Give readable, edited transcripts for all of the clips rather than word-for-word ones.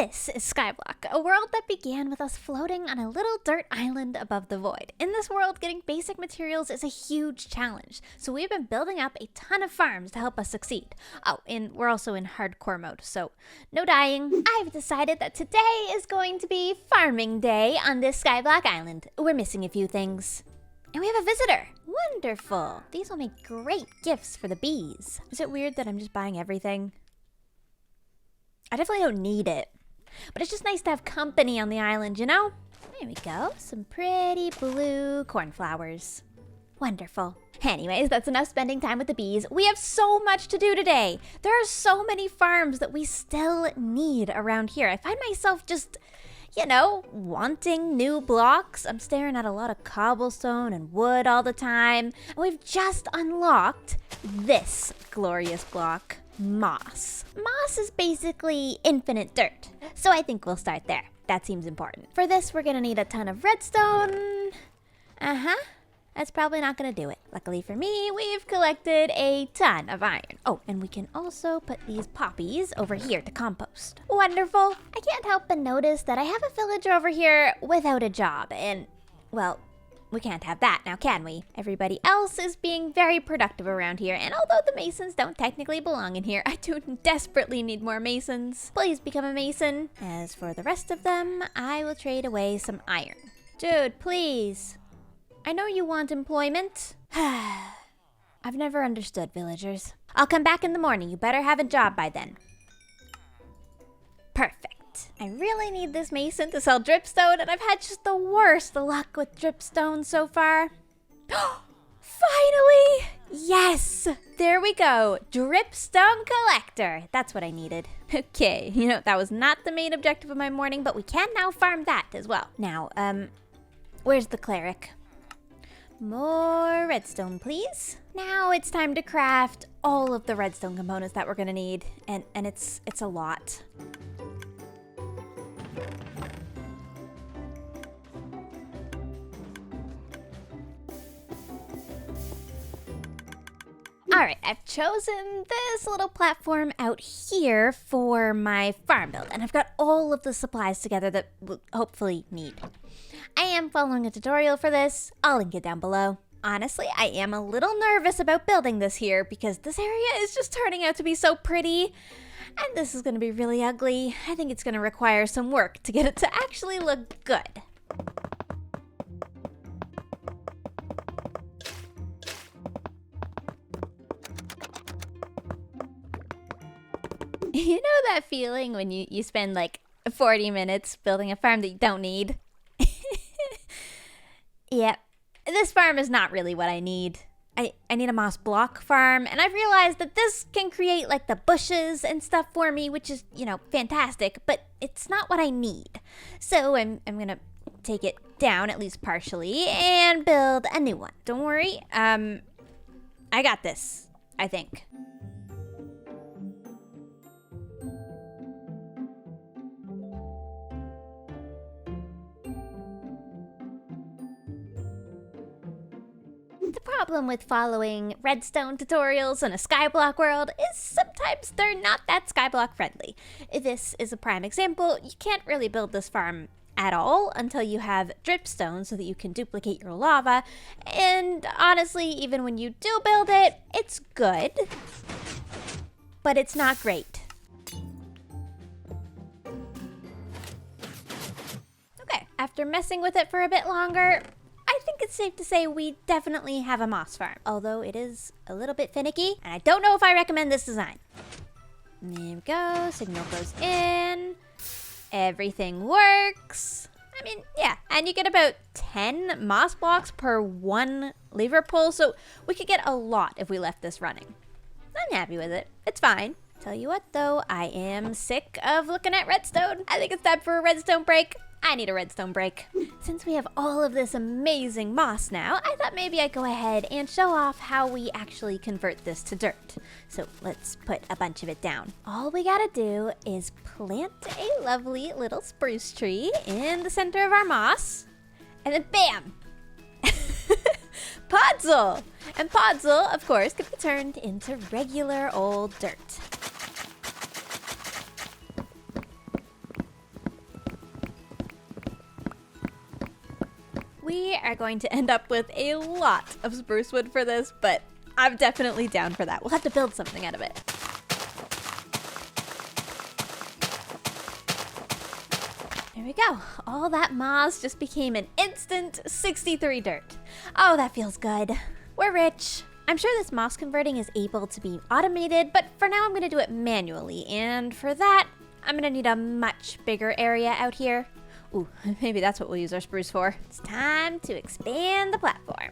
This is Skyblock, a world that began with us floating on a little dirt island above the void. In this world, getting basic materials is a huge challenge, so we've been building up a ton of farms to help us succeed. Oh, and we're also in hardcore mode, so no dying. I've decided that today is going to be farming day on this Skyblock island. We're missing a few things. And we have a visitor. Wonderful. These will make great gifts for the bees. Is it weird that I'm just buying everything? I definitely don't need it, but it's just nice to have company on the island, you know? There we go, some pretty blue cornflowers. Wonderful. Anyways, that's enough spending time with the bees. We have so much to do today. There are so many farms that we still need around here. I find myself just, you know, wanting new blocks. I'm staring at a lot of cobblestone and wood all the time. And we've just unlocked this glorious block. Moss. Moss is basically infinite dirt, so I think we'll start there. That seems important. For this, we're gonna need a ton of redstone. That's probably not gonna do it. Luckily for me, we've collected a ton of iron. Oh, and we can also put these poppies over here to compost. Wonderful. I can't help but notice that I have a villager over here without a job, and, well, we can't have that now, can we? Everybody else is being very productive around here, and although the masons don't technically belong in here, I do desperately need more masons. Please become a mason. As for the rest of them, I will trade away some iron. Dude, please. I know you want employment. I've never understood villagers. I'll come back in the morning. You better have a job by then. Perfect. I really need this mason to sell dripstone, and I've had just the worst luck with dripstone so far. Finally! Yes! There we go. Dripstone collector. That's what I needed. Okay, you know, that was not the main objective of my morning, but we can now farm that as well. Now, where's the cleric? More redstone, please. Now it's time to craft all of the redstone components that we're gonna need, and it's a lot. Alright, I've chosen this little platform out here for my farm build, and I've got all of the supplies together that we'll hopefully need. I am following a tutorial for this. I'll link it down below. Honestly, I am a little nervous about building this here because this area is just turning out to be so pretty, and this is going to be really ugly. I think it's going to require some work to get it to actually look good. You know that feeling when you spend like 40 minutes building a farm that you don't need? Yep, this farm is not really what I need. I need a moss block farm, and I've realized that this can create like the bushes and stuff for me, which is, you know, fantastic, but it's not what I need. So I'm gonna take it down, at least partially, and build a new one. Don't worry, I got this, I think. The problem with following redstone tutorials in a Skyblock world is sometimes they're not that Skyblock friendly. This is a prime example. You can't really build this farm at all until you have dripstone so that you can duplicate your lava. And honestly, even when you do build it, it's good, but it's not great. Okay, after messing with it for a bit longer, I think it's safe to say we definitely have a moss farm, although it is a little bit finicky, and I don't know if I recommend this design. There we go, signal goes in, everything works. I mean, yeah, and you get about 10 moss blocks per one lever pull, so we could get a lot if we left this running. I'm happy with it, it's fine. Tell you what though, I am sick of looking at redstone. I think it's time for a redstone break. I need a redstone break. Since we have all of this amazing moss now, I thought maybe I'd go ahead and show off how we actually convert this to dirt. So let's put a bunch of it down. All we gotta do is plant a lovely little spruce tree in the center of our moss, and then bam! Podzol! And Podzol, of course, can be turned into regular old dirt. We are going to end up with a lot of spruce wood for this, but I'm definitely down for that. We'll have to build something out of it. There we go. All that moss just became an instant 63 dirt. Oh, that feels good. We're rich. I'm sure this moss converting is able to be automated, but for now I'm going to do it manually. And for that, I'm going to need a much bigger area out here. Ooh, maybe that's what we'll use our spruce for. It's time to expand the platform.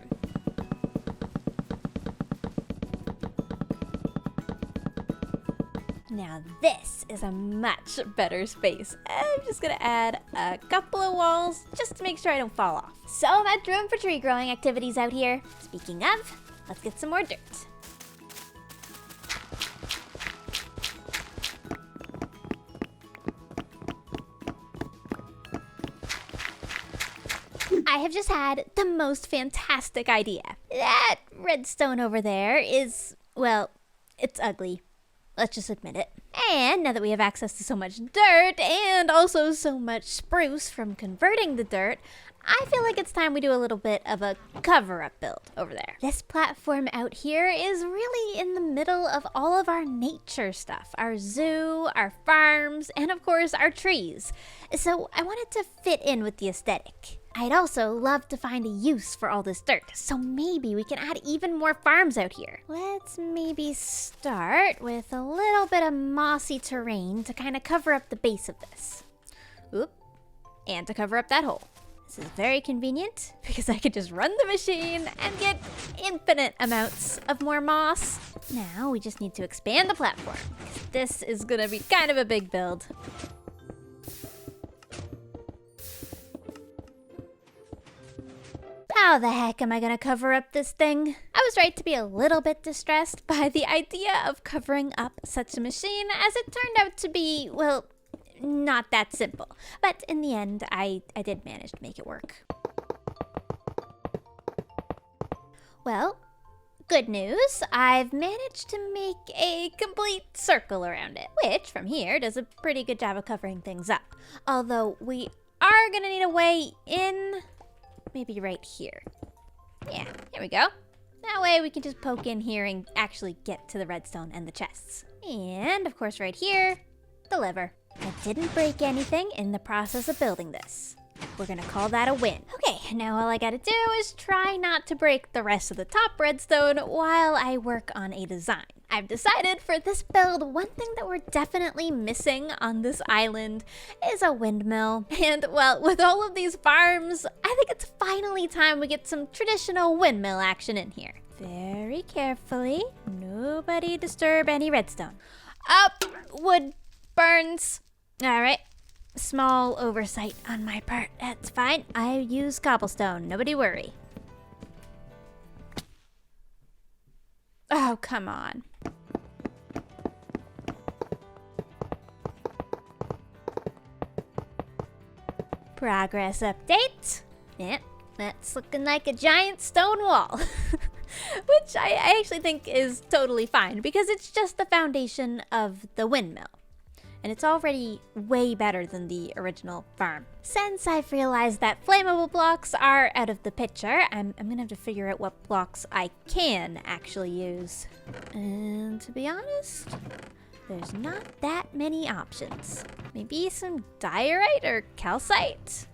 Now this is a much better space. I'm just gonna add a couple of walls just to make sure I don't fall off. So much room for tree growing activities out here. Speaking of, let's get some more dirt. I have just had the most fantastic idea. That redstone over there is, well, it's ugly. Let's just admit it. And now that we have access to so much dirt and also so much spruce from converting the dirt, I feel like it's time we do a little bit of a cover-up build over there. This platform out here is really in the middle of all of our nature stuff. Our zoo, our farms, and of course our trees. So I wanted to fit in with the aesthetic. I'd also love to find a use for all this dirt, so maybe we can add even more farms out here. Let's maybe start with a little bit of mossy terrain to kind of cover up the base of this. Oop, and to cover up that hole. This is very convenient because I could just run the machine and get infinite amounts of more moss. Now we just need to expand the platform. This is gonna be kind of a big build. How the heck am I gonna cover up this thing? I was right to be a little bit distressed by the idea of covering up such a machine, as it turned out to be, well, not that simple. But in the end, I did manage to make it work. Well, good news. I've managed to make a complete circle around it, which from here does a pretty good job of covering things up. Although we are gonna need a way in. Maybe right here. Yeah, here we go. That way we can just poke in here and actually get to the redstone and the chests. And of course right here, the lever. I didn't break anything in the process of building this. We're gonna call that a win. Okay, now all I gotta do is try not to break the rest of the top redstone while I work on a design. I've decided for this build, one thing that we're definitely missing on this island is a windmill. And well, with all of these farms, I think it's finally time we get some traditional windmill action in here. Very carefully, nobody disturb any redstone. Up, wood burns. All right. Small oversight on my part. That's fine. I use cobblestone. Nobody worry. Oh, come on. Progress update. Yep, that's looking like a giant stone wall. Which I actually think is totally fine because it's just the foundation of the windmill. And it's already way better than the original farm. Since I've realized that flammable blocks are out of the picture, I'm gonna have to figure out what blocks I can actually use. And to be honest, there's not that many options. Maybe some diorite or calcite?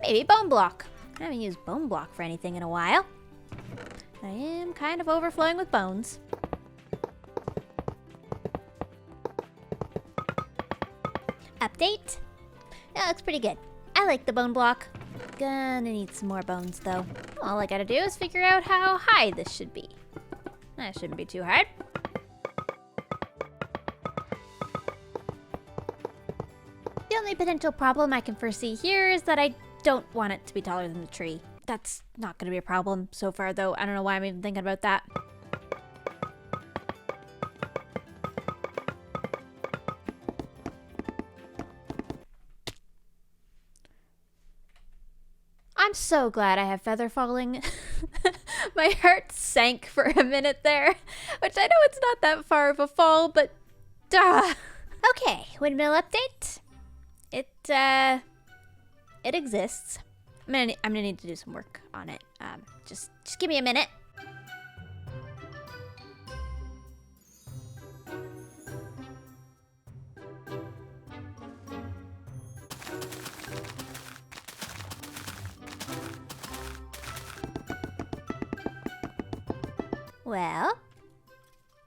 Maybe bone block. I haven't used bone block for anything in a while. I am kind of overflowing with bones. Update. That looks pretty good. I like the bone block. Gonna need some more bones though. All I gotta do is figure out how high this should be. That shouldn't be too hard. The only potential problem I can foresee here is that I don't want it to be taller than the tree. That's not gonna be a problem so far though. I don't know why I'm even thinking about that. I'm so glad I have feather falling. My heart sank for a minute there, which I know it's not that far of a fall, but duh. Okay, windmill update. It exists. I'm gonna need to do some work on it. Just give me a minute. Well,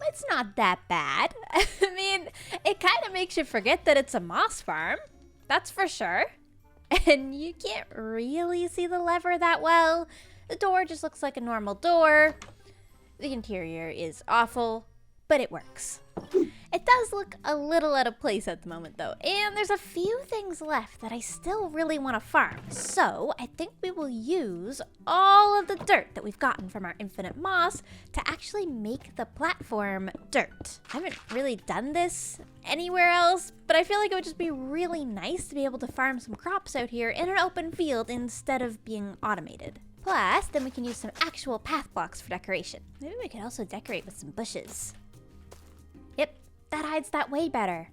it's not that bad. I mean, it kind of makes you forget that it's a moss farm. That's for sure. And you can't really see the lever that well. The door just looks like a normal door. The interior is awful, but it works. It does look a little out of place at the moment though, and there's a few things left that I still really want to farm. So I think we will use all of the dirt that we've gotten from our infinite moss to actually make the platform dirt. I haven't really done this anywhere else, but I feel like it would just be really nice to be able to farm some crops out here in an open field instead of being automated. Plus, then we can use some actual path blocks for decoration. Maybe we could also decorate with some bushes. Yep, that hides that way better.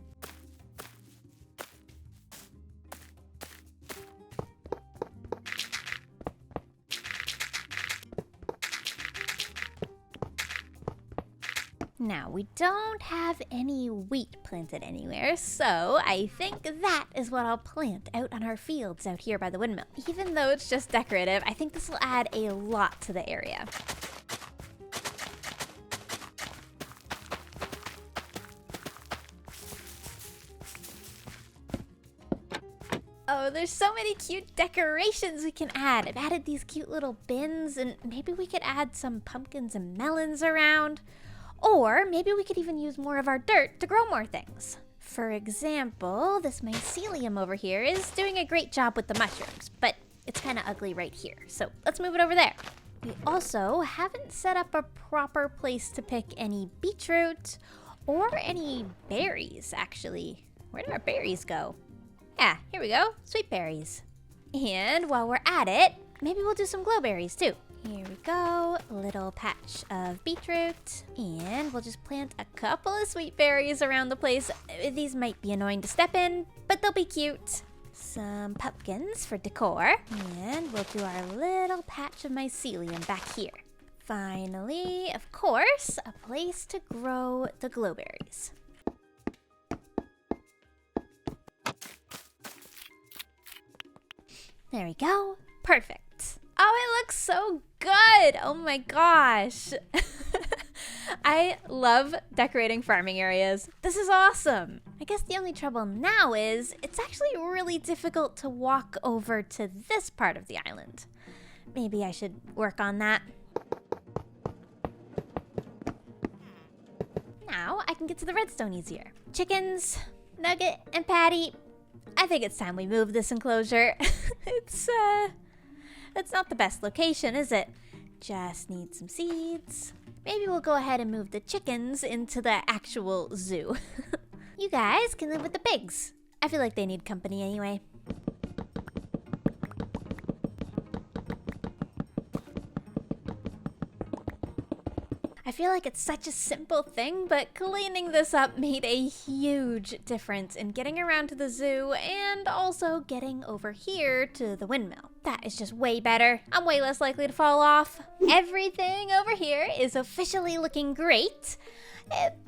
Now, we don't have any wheat planted anywhere, so I think that is what I'll plant out on our fields out here by the windmill. Even though it's just decorative, I think this will add a lot to the area. Oh, there's so many cute decorations we can add. I've added these cute little bins, and maybe we could add some pumpkins and melons around. Or maybe we could even use more of our dirt to grow more things. For example, this mycelium over here is doing a great job with the mushrooms, but it's kind of ugly right here. So let's move it over there. We also haven't set up a proper place to pick any beetroot or any berries, actually. Where did our berries go? Yeah, here we go, sweet berries. And while we're at it, maybe we'll do some glowberries too. Here we go, a little patch of beetroot, and we'll just plant a couple of sweet berries around the place. These might be annoying to step in, but they'll be cute. Some pumpkins for decor, and we'll do our little patch of mycelium back here. Finally, of course, a place to grow the glowberries. There we go. Perfect. Oh, it looks so good. Oh my gosh. I love decorating farming areas. This is awesome. I guess the only trouble now is it's actually really difficult to walk over to this part of the island. Maybe I should work on that. Now I can get to the redstone easier. Chickens, Nugget, and Patty. I think it's time we move this enclosure. It's not the best location, is it? Just need some seeds. Maybe we'll go ahead and move the chickens into the actual zoo. You guys can live with the pigs. I feel like they need company anyway. I feel like it's such a simple thing, but cleaning this up made a huge difference in getting around to the zoo and also getting over here to the windmill. That is just way better. I'm way less likely to fall off. Everything over here is officially looking great.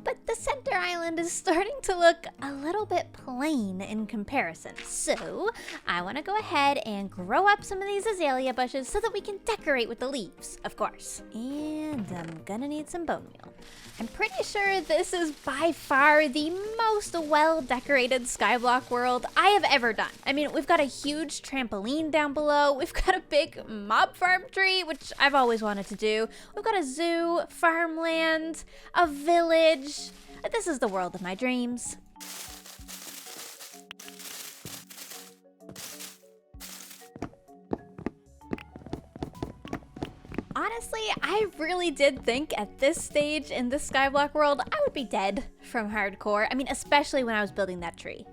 But the center island is starting to look a little bit plain in comparison. So I want to go ahead and grow up some of these azalea bushes so that we can decorate with the leaves, of course. And I'm gonna need some bone meal. I'm pretty sure this is by far the most well-decorated Skyblock world I have ever done. I mean, we've got a huge trampoline down below. We've got a big mob farm tree, which I've always wanted to do. We've got a zoo, farmland, a village. This is the world of my dreams. Honestly, I really did think at this stage in this Skyblock world, I would be dead from hardcore. I mean, especially when I was building that tree.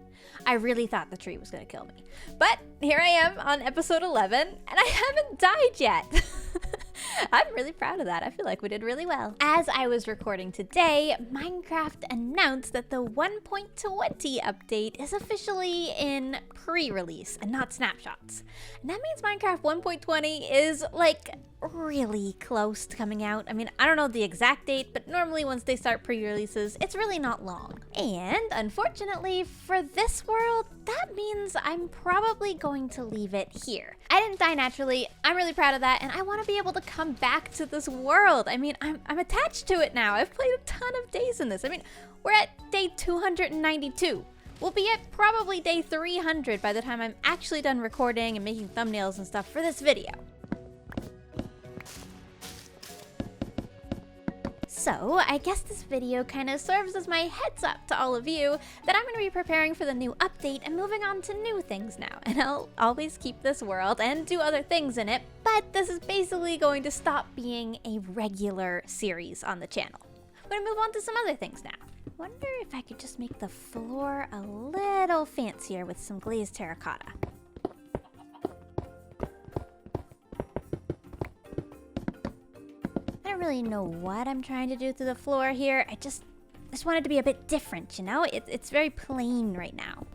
I really thought the tree was gonna kill me. But here I am on episode 11, and I haven't died yet. I'm really proud of that. I feel like we did really well. As I was recording today, Minecraft announced that the 1.20 update is officially in pre-release and not snapshots. And that means Minecraft 1.20 is like really close to coming out. I mean, I don't know the exact date, but normally once they start pre-releases, it's really not long. And unfortunately for this world, that means I'm probably going to leave it here. I didn't die naturally. I'm really proud of that, and I want to be able to come back to this world. I mean, I'm attached to it now. I've played a ton of days in this. I mean, we're at day 292. We'll be at probably day 300 by the time I'm actually done recording and making thumbnails and stuff for this video. So, I guess this video kind of serves as my heads up to all of you that I'm going to be preparing for the new update and moving on to new things now. And I'll always keep this world and do other things in it, but this is basically going to stop being a regular series on the channel. We're going to move on to some other things now. Wonder if I could just make the floor a little fancier with some glazed terracotta. I don't really know what I'm trying to do to the floor here. I just want it to be a bit different, you know? It's very plain right now.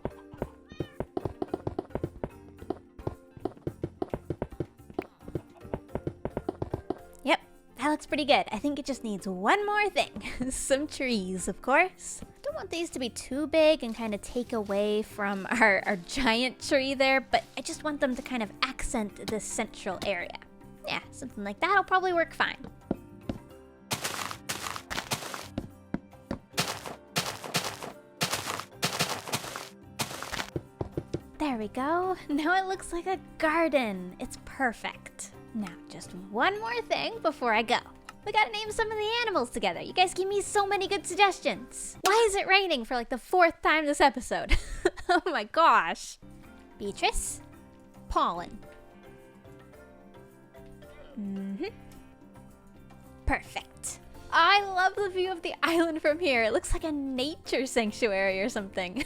Yep, that looks pretty good. I think it just needs one more thing. Some trees, of course. Don't want these to be too big and kind of take away from our giant tree there, but I just want them to kind of accent this central area. Yeah, something like that'll probably work fine. There we go. Now it looks like a garden. It's perfect. Now, just one more thing before I go. We gotta name some of the animals together. You guys give me so many good suggestions. Why is it raining for like the 4th time this episode? Oh my gosh. Beatrice. Pollen. Perfect. I love the view of the island from here. It looks like a nature sanctuary or something.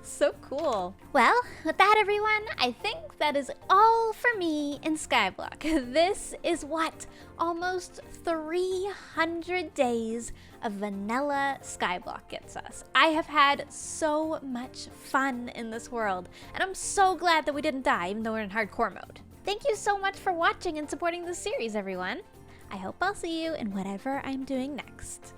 So cool. Well, with that everyone, I think that is all for me in Skyblock. This is what almost 300 days of vanilla Skyblock gets us. I have had so much fun in this world, and I'm so glad that we didn't die even though we're in hardcore mode. Thank you so much for watching and supporting this series, everyone. I hope I'll see you in whatever I'm doing next.